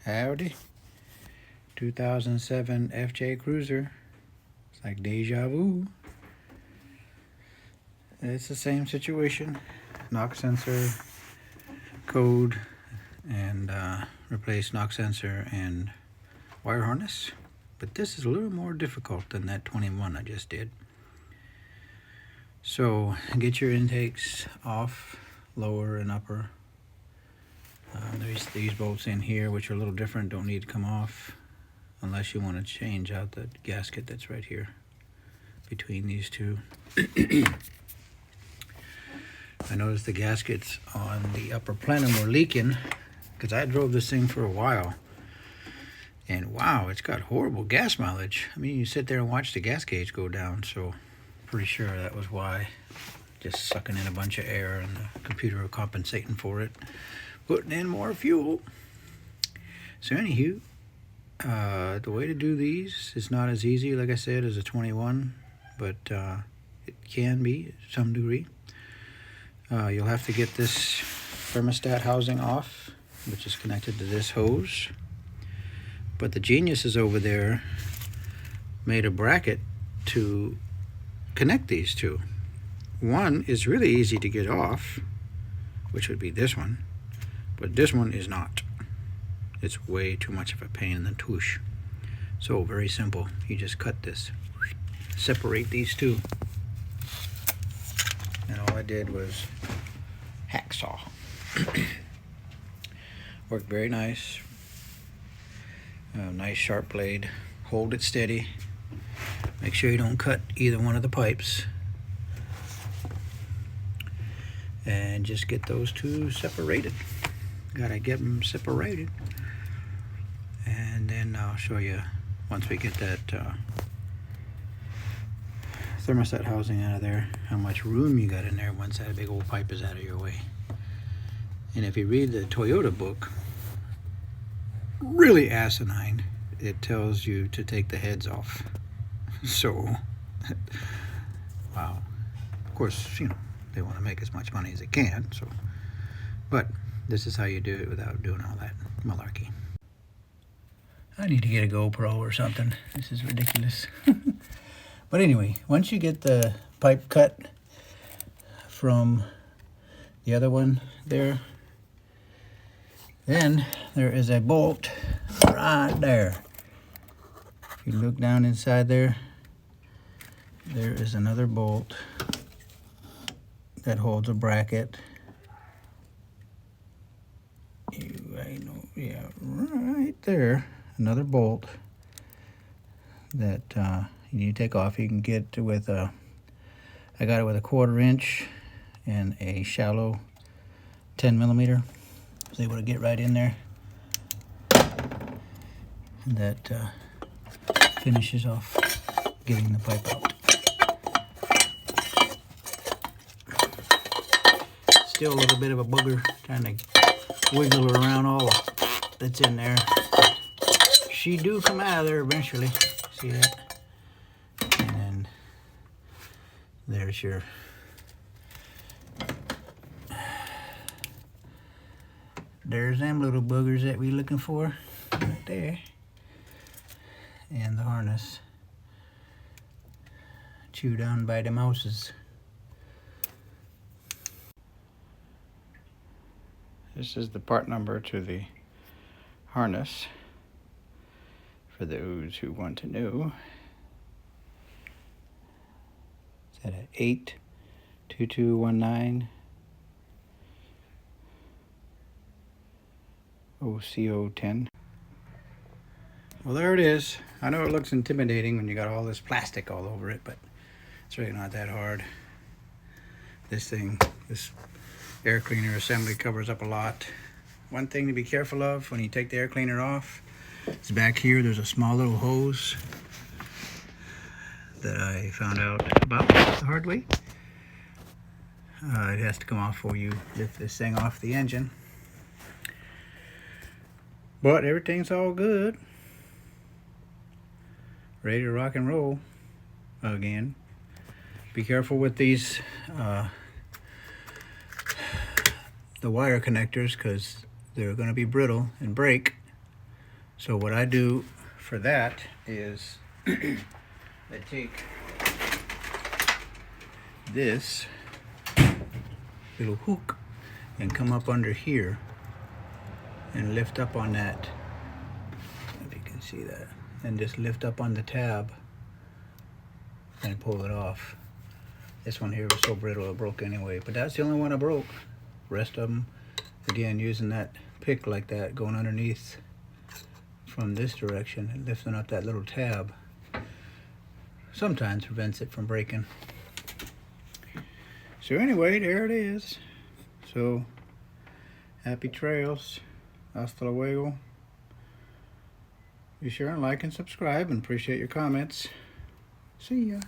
Howdy. 2007 FJ Cruiser. It's like deja vu. It's the same situation. Knock sensor, code, and replace knock sensor and wire harness. But this is a little more difficult than that 21 I just did. So get your intakes off, lower and upper. There's these bolts in here, which are a little different, don't need to come off unless you want to change out the gasket that's right here between these two. I noticed the gaskets on the upper plenum were leaking because I drove this thing for a while. And wow, it's got horrible gas mileage. I mean, you sit there and watch the gas gauge go down, so pretty sure that was why. Just sucking in a bunch of air and the computer compensating for it. Putting in more fuel. So anywho, the way to do these is not as easy, like I said, as a 21, but it can be to some degree. You'll have to get this thermostat housing off, which is connected to this hose. But the geniuses over there made a bracket to connect these two. One is really easy to get off, which would be this one. But this one is not. It's way too much of a pain in the tush. So very simple. You just cut this. Separate these two. And all I did was hacksaw. Worked very nice. Nice sharp blade. Hold it steady. Make sure you don't cut either one of the pipes. And just get those two separated. Gotta get them separated. And then I'll show you once we get that thermostat housing out of there, how much room you got in there once that big old pipe is out of your way. And if you read the Toyota book, really asinine, it tells you to take the heads off. So, wow. Of course, you know, they want to make as much money as they can, so. But this is how you do it without doing all that malarkey. I need to get a GoPro or something. This is ridiculous. But anyway, once you get the pipe cut from the other one there, then there is a bolt right there. If you look down inside there, there is another bolt that holds a bracket. Yeah, right there. Another bolt that you need to take off. You can get with a, I got it with a 1/4 inch and a shallow 10mm. I was able to get right in there. And that finishes off getting the pipe out. Still a little bit of a booger, trying to wiggle around all that's in there. She do come out of there eventually. See that? And then there's your there's them little boogers that we looking for right there. And the harness chewed on by the mouses. This is the part number to the harness for those who want to know. Is that an 82219 OCO10? Well, there it is. I know it looks intimidating when you got all this plastic all over it, but it's really not that hard. This thing, this air cleaner assembly covers up a lot. One thing to be careful of when you take the air cleaner off is back here there's a small little hose that I found out about the hard way. It has to come off before you lift this thing off the engine. But everything's all good. Ready to rock and roll again. Be careful with these the wire connectors, because they're going to be brittle and break. So what I do for that is I take this little hook and come up under here and lift up on that, if you can see that, and just lift up on the tab and pull it off. This one here was so brittle it broke anyway, but that's the only one I broke. Rest of them, again, using that pick like that, going underneath from this direction and lifting up that little tab, sometimes prevents it from breaking. So anyway, there it is. So happy trails. Hasta luego. Be sure and like and subscribe, and appreciate your comments. See ya.